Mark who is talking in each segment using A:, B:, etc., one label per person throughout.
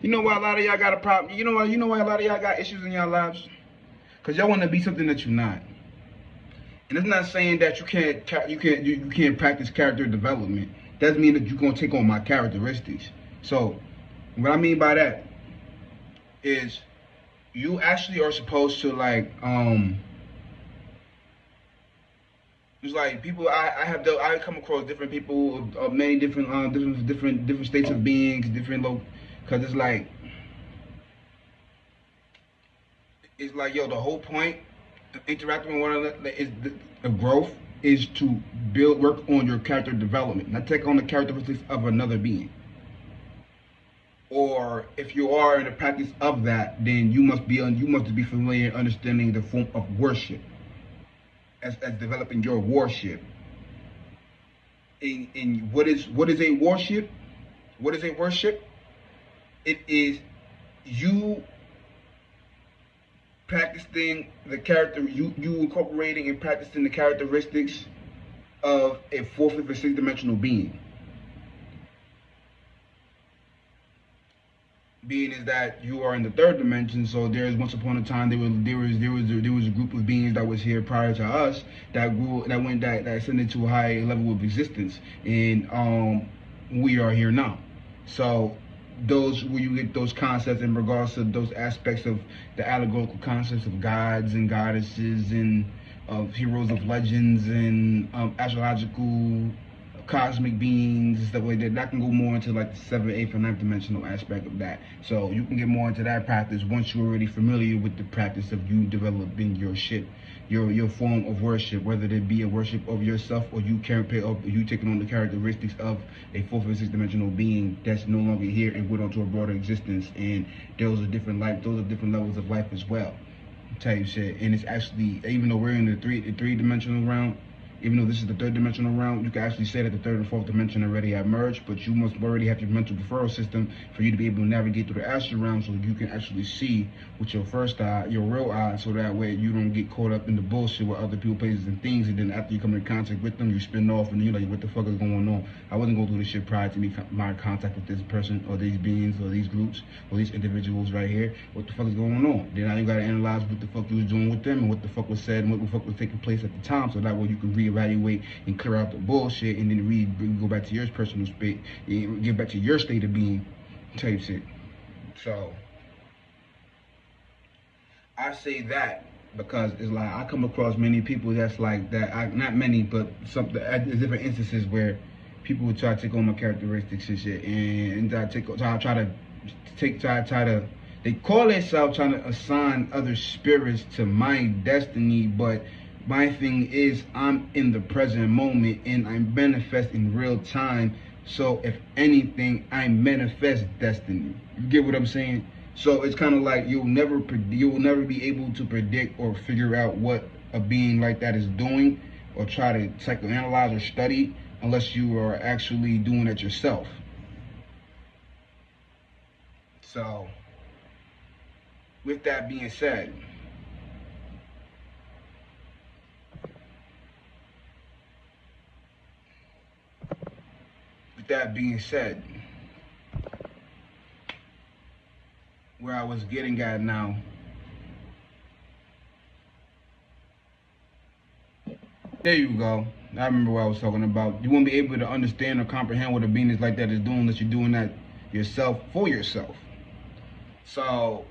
A: You know why a lot of y'all got a problem? You know why a lot of y'all got issues in y'all lives? Cause y'all want to be something that you're not. And it's not saying that you can't practice character development. Doesn't mean that you're gonna take on my characteristics. So what I mean by that is you actually are supposed to like it's like people I come across different people of many different different states of beings, different because it's like yo, the whole point of interacting with one another is the growth is to work on your character development, not take on the characteristics of another being. Or if you are in the practice of that, then you must be familiar and understanding the form of worship as developing your worship. In what is a worship? What is a worship? It is you practicing the character, you incorporating and practicing the characteristics of a fourth, fifth, or sixth dimensional being. Being is that you are in the third dimension, so there's once upon a time there was a group of beings that was here prior to us that ascended to a high level of existence, and we are here now. So those where you get those concepts in regards to those aspects of the allegorical concepts of gods and goddesses and of heroes of legends and astrological cosmic beings and stuff like that. That can go more into like the 7th, 8th, and 9th dimensional aspect of that. So you can get more into that practice once you're already familiar with the practice of you developing your shit, your form of worship, whether it be a worship of yourself or you taking on the characteristics of a 4th or 6th dimensional being that's no longer here and went on to a broader existence. And those are different levels of life as well. Type shit. And it's actually, even though we're in the three dimensional realm, even though this is the 3rd dimensional realm, you can actually say that the 3rd and 4th dimension already have merged, but you must already have your mental referral system for you to be able to navigate through the astral realm so you can actually see with your first eye, your real eye, so that way you don't get caught up in the bullshit with other people, places, and things, and then after you come in contact with them, you spin off and you're like, what the fuck is going on? I wasn't going through this shit prior to my contact with this person or these beings or these groups or these individuals right here. What the fuck is going on? Then now you gotta analyze what the fuck you was doing with them and what the fuck was said and what the fuck was taking place at the time, so that way you can reevaluate and clear out the bullshit, and then go back to your personal space, get back to your state of being type shit. So I say that because it's like I come across many people that's like that. Not many, but some different instances where people would try to take on my characteristics and shit, and they call themselves trying to assign other spirits to my destiny, but my thing is I'm in the present moment and I manifest in real time. So if anything, I manifest destiny. You get what I'm saying? So it's kind of like you'll never be able to predict or figure out what a being like that is doing or try to psychoanalyze or study unless you are actually doing it yourself. So with that being said, where I was getting at now, there you go. I remember what I was talking about. You won't be able to understand or comprehend what a being is like that is doing unless you're doing that yourself for yourself. So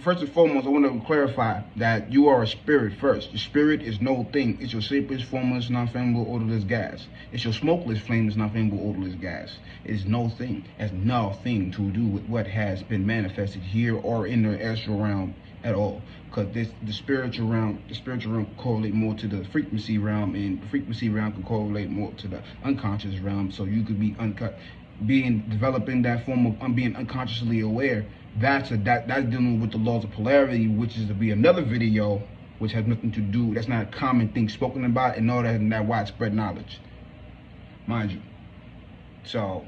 A: first and foremost, I want to clarify that you are a spirit first. Your spirit is no thing. It's your shapeless, formless, non-flammable, odorless gas. It's your smokeless, flameless, non-flammable, odorless gas. It is no thing. It has nothing to do with what has been manifested here or in the astral realm at all. Because the spiritual realm can correlate more to the frequency realm, and the frequency realm can correlate more to the unconscious realm. So you could be developing that form of being unconsciously aware. That's dealing with the laws of polarity, which is to be another video, which has nothing to do. That's not a common thing spoken about, and all that widespread knowledge, mind you. So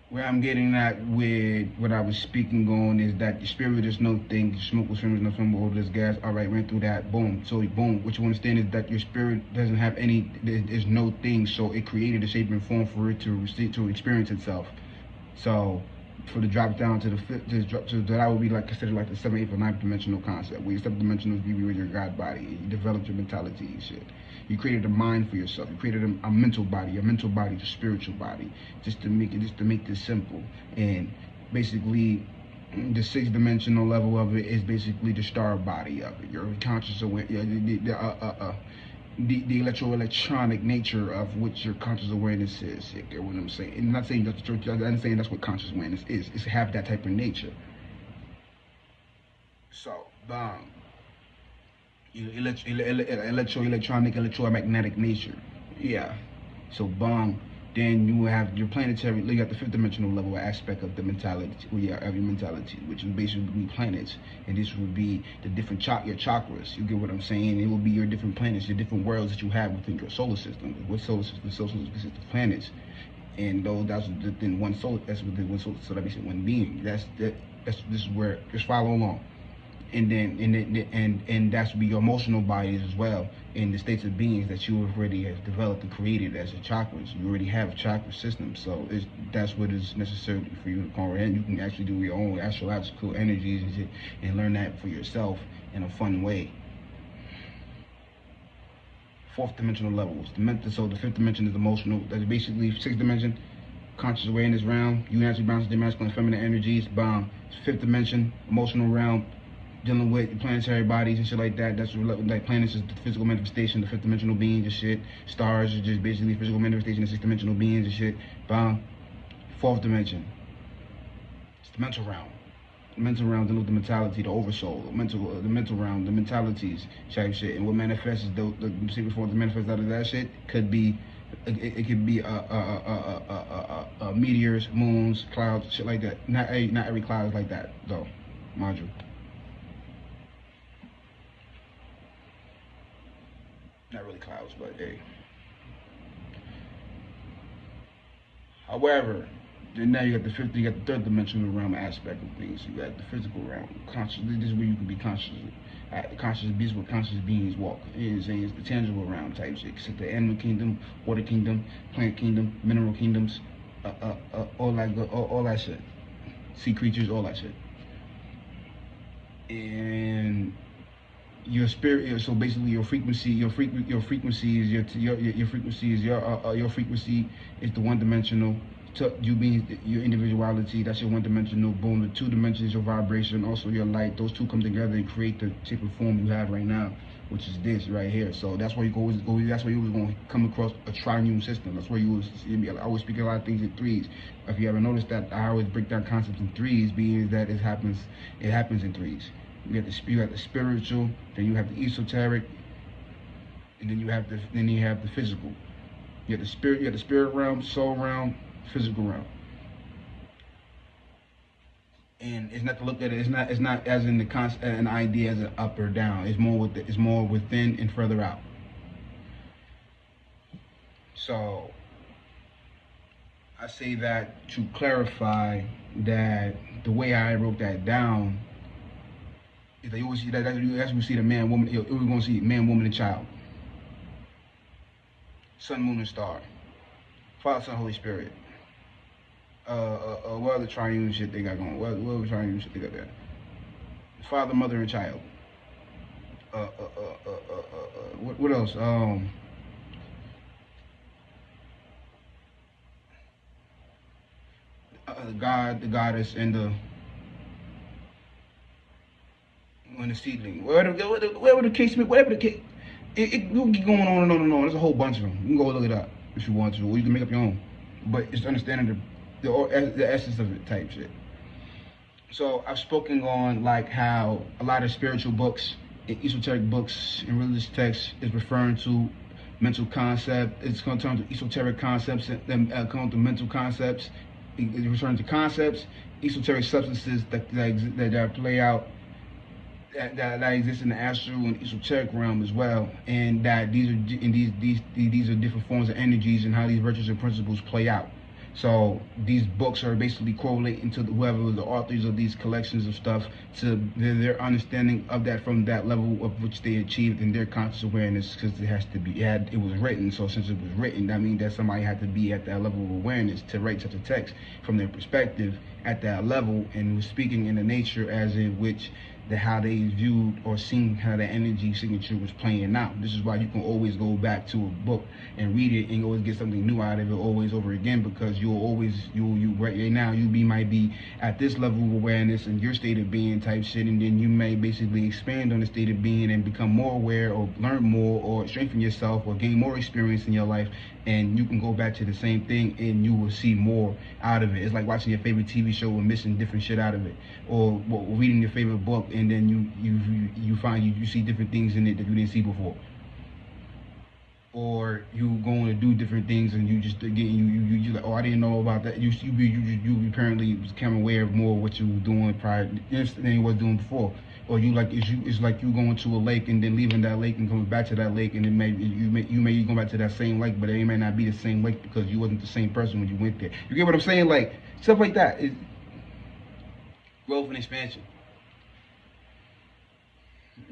A: Where I'm getting at with what I was speaking on is that the spirit is no thing, smoke was film is no film, all this gas, all right, ran through that, boom. So boom, what you understand is that your spirit doesn't have any, there's no thing, so it created a shape and form for it to receive, to experience itself. So for the drop down to the fifth, to that would be like considered like the seventh, eighth, or ninth dimensional concept. Where your seventh dimensional is you with your God body. You developed your mentality and shit. You created a mind for yourself. You created a mental body, a spiritual body, just to make this simple. And basically, the sixth dimensional level of it is basically the star body of it. Your conscious awareness, the electronic nature of what your conscious awareness is. You get what I'm saying? And I'm not saying that's the church. I'm saying that's what conscious awareness is. It's to have that type of nature. So, electromagnetic nature. Yeah. So, then you have your planetary, you got the fifth dimensional level aspect of the mentality, of your mentality, which would basically be planets, and this would be the different your chakras. You get what I'm saying? It will be your different planets, your different worlds that you have within your solar system. What solar system? Solar system consists of planets, and that's within one solar. That's within one solar. So that makes it one being. That's this is where just follow along. And that's be your emotional bodies as well, in the states of beings that you already have developed and created as your chakras. You already have a chakra system, so that's what is necessary for you to comprehend. You can actually do your own astrological energies and shit, and learn that for yourself in a fun way. Fourth dimensional levels. So the fifth dimension is emotional. That's basically sixth dimension, conscious awareness realm. You naturally balance the masculine and feminine energies. Fifth dimension, emotional realm, dealing with planetary bodies and shit like that. That's like planets is the physical manifestation, the fifth dimensional beings and shit. Stars are just basically physical manifestation of sixth dimensional beings and shit. Fourth dimension, it's the mental realm. The mental realm dealing with the mentality, the oversoul, the mental realm, the mentalities type shit. And what manifests is the secret form that manifests out of that shit could be, it could be meteors, moons, clouds, shit like that. Not every cloud is like that though, mind you. Not really clouds, but hey. However, then now you got the third dimensional realm aspect of things. You got the physical realm, consciously. This is where you can be consciously. Conscious beings where conscious beings walk. You know what I'm saying? It's the tangible realm type shit. Except the animal kingdom, water kingdom, plant kingdom, mineral kingdoms, all that shit. Sea creatures, all that shit. And your spirit, so basically your frequency is your frequency is the one dimensional. You being your individuality, that's your one dimensional. Boom, the two dimensions, your vibration, also your light. Those two come together and create the shape of form you have right now, which is this right here. So that's why you always go. That's why you always going to come across a triune system. That's why you always see me. I always speak a lot of things in threes. If you ever noticed that, I always break down concepts in threes, being that it happens in threes. You have the spiritual, then you have the esoteric, and then you have the physical. You have the spirit realm, soul realm, physical realm. And it's not to look at it. It's not as in an idea as an up or down. It's more within and further out. So I say that to clarify that the way I wrote that down. They always see that's when you see the man, woman. We're gonna see man, woman, and child. Sun, moon, and star. Father, Son, Holy Spirit. What other triune shit they got going? What other triune shit they got there? Father, mother, and child. What else? God, the goddess, and the seedling, whatever the case may, whatever the case, it will keep going on and on and on. There's a whole bunch of them. You can go look it up if you want to, or you can make up your own. But it's understanding the essence of it type shit. So I've spoken on like how a lot of spiritual books, esoteric books, and religious texts is referring to mental concept. It's going to turn to esoteric concepts, then come to mental concepts. It's referring to concepts, esoteric substances that play out. That exists in the astral and esoteric realm as well, and that these are different forms of energies and how these virtues and principles play out. So these books are basically correlating to whoever was the authors of these collections of stuff, to their understanding of that from that level of which they achieved in their conscious awareness, because it has to be, it was written. So since it was written, that means that somebody had to be at that level of awareness to write such a text from their perspective at that level, and was speaking in the nature as in which how they viewed or seen how the energy signature was playing out. This is why you can always go back to a book and read it and always get something new out of it always over again, because you'll always you right now might be at this level of awareness in your state of being type shit, and then you may basically expand on the state of being and become more aware or learn more or strengthen yourself or gain more experience in your life, and you can go back to the same thing and you will see more out of it. It's like watching your favorite TV show and missing different shit out of it, or reading your favorite book and then you find you see different things in it that you didn't see before, or you going to do different things and you just again you like, oh, I didn't know about that. You apparently became aware of more of what you were doing prior than you was doing before. Or you like it's like you going to a lake and then leaving that lake and coming back to that lake, and then you may go back to that same lake, but it may not be the same lake because you wasn't the same person when you went there. You get what I'm saying? Like stuff like that. Growth and expansion.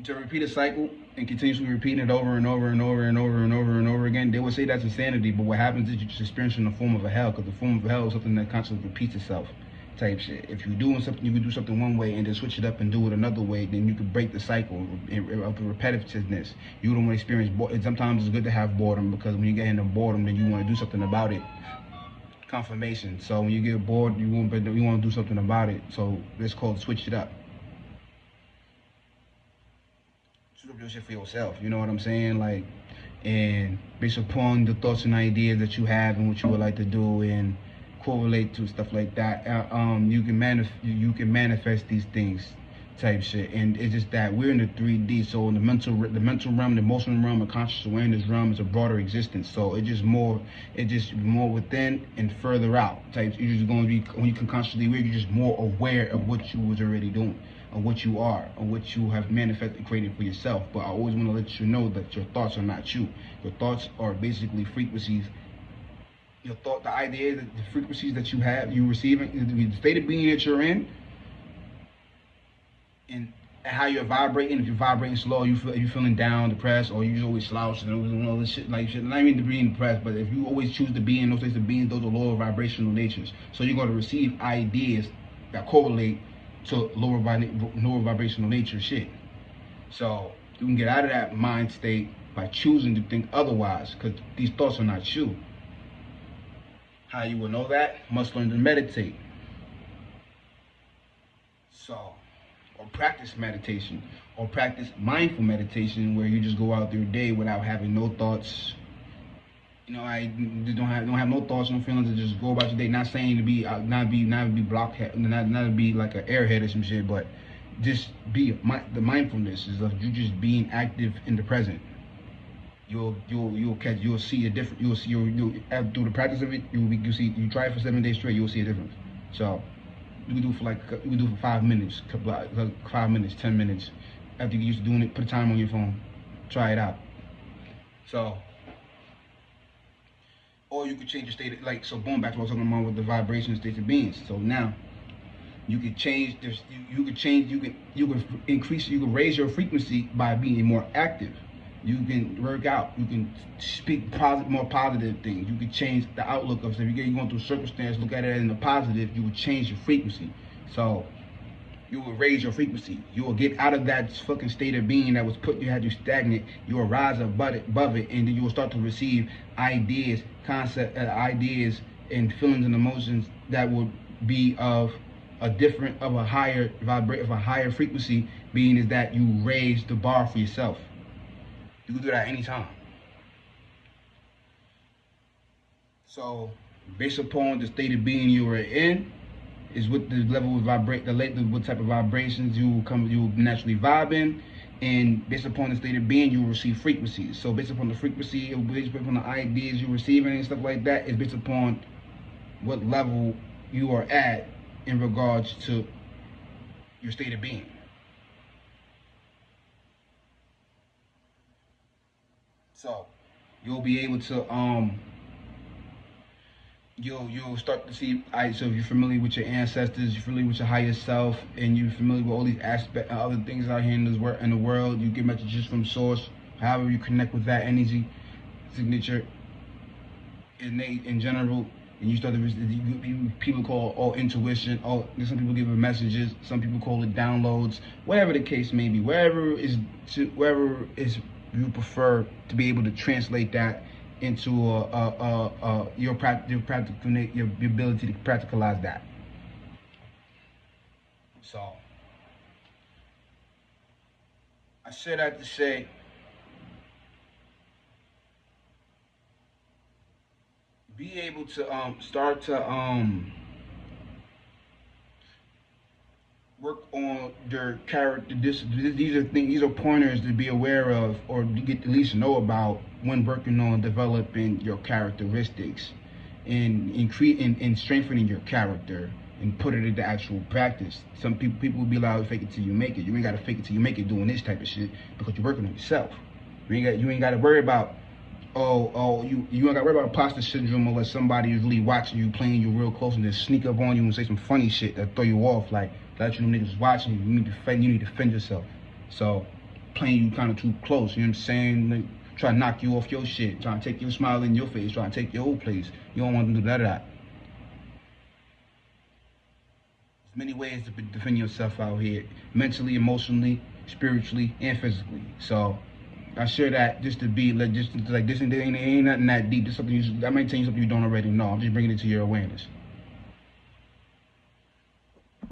A: To repeat a cycle and continuously repeating it over and over and over and over and over and over again, they would say that's insanity, but what happens is you just experience in the form of a hell, because the form of a hell is something that constantly repeats itself type shit. If you're doing something, you can do something one way and then switch it up and do it another way, then you can break the cycle of the repetitiveness. You don't want to experience boredom. Sometimes it's good to have boredom, because when you get into boredom, then you want to do something about it. Confirmation. So when you get bored, you want to do something about it. So it's called switch it up. Switch up your shit for yourself. You know what I'm saying? Like, and based upon the thoughts and ideas that you have and what you would like to do and correlate to stuff like that, you can manifest these things type shit. And it's just that we're in the 3D, so in the mental realm, the emotional realm, the conscious awareness realm is a broader existence. So it's just more within and further out types. You're just going to be, when you can consciously aware, you're just more aware of what you was already doing, of what you are, of what you have manifested, created for yourself. But I always want to let you know that your thoughts are not you. Your thoughts are basically frequencies. Your thought, the idea, the frequencies that you have, you receiving, the state of being that you're in, and how you're vibrating. If you're vibrating slow, you feeling down, depressed, or you always slouching and all this shit, like shit. Not even to be depressed, but if you always choose to be in those states of being, those are lower vibrational natures. So you're going to receive ideas that correlate to lower vibrational nature shit. So you can get out of that mind state by choosing to think otherwise, because these thoughts are not you. How you will know that? Must learn to meditate. So, or practice meditation, or practice mindful meditation, where you just go out your day without having no thoughts. You know, I just don't have no thoughts, no feelings, and just go about your day. Not saying to be not be blockhead, not to be like an airhead or some shit, but just be the mindfulness is of you just being active in the present. You'll see a different. You'll through the practice of it. You try it for 7 days straight. You'll see a difference. So you can do for 5 minutes, 5 minutes, 10 minutes. After you get used to doing it, put a time on your phone. Try it out. So, or you could change your state of, like, so going back to what I was talking about with the vibration states of beings. So now you could change this. You could increase. You could raise your frequency by being more active. You can work out. You can speak more positive things. You can change the outlook of stuff. If you're going through a circumstance, look at it in the positive. You will change your frequency. So you will raise your frequency. You will get out of that fucking state of being that was had you stagnant. You will rise above it, and then you will start to receive ideas, ideas, and feelings and emotions that will be of a higher frequency. Being is that you raise the bar for yourself. You can do that anytime. So, based upon the state of being you are in, is what the level of what type of vibrations you will naturally vibe in, and based upon the state of being, you will receive frequencies. So, based upon the frequency, based upon the ideas you're receiving and stuff like that, is based upon what level you are at in regards to your state of being. So you'll be able to you'll start to see. Alright, so if you're familiar with your ancestors, you're familiar with your higher self, and you're familiar with all these aspects, other things out here in the world. You get messages from source. However you connect with that energy signature, innate in general, and you start to people call it all intuition. Oh, some people give it messages. Some people call it downloads. Whatever the case may be, wherever is you prefer to be able to translate that into your practical your ability to practicalize that. So I say that to say, be able to start to work on their character. These are things. These are pointers to be aware of, or to get at least know about when working on developing your characteristics, and and strengthening your character, and put it into actual practice. Some people will be allowed to fake it till you make it. You ain't got to fake it till you make it doing this type of shit, because you're working on yourself. You ain't got to worry about you ain't got to worry about imposter syndrome, unless somebody is really watching you, playing you real close, and then sneak up on you and say some funny shit that throw you off. Like, let you know niggas watching you. You need to defend yourself. So playing you kind of too close, you know what I'm saying? Like, try to knock you off your shit, trying to take your smile in your face, trying to take your old place. You don't want them to do that. There's many ways to defend yourself out here, mentally, emotionally, spiritually, and physically. So I share that just to be like, just like this, and ain't nothing that deep. Just something I might tell you something you don't already know. I'm just bringing it to your awareness.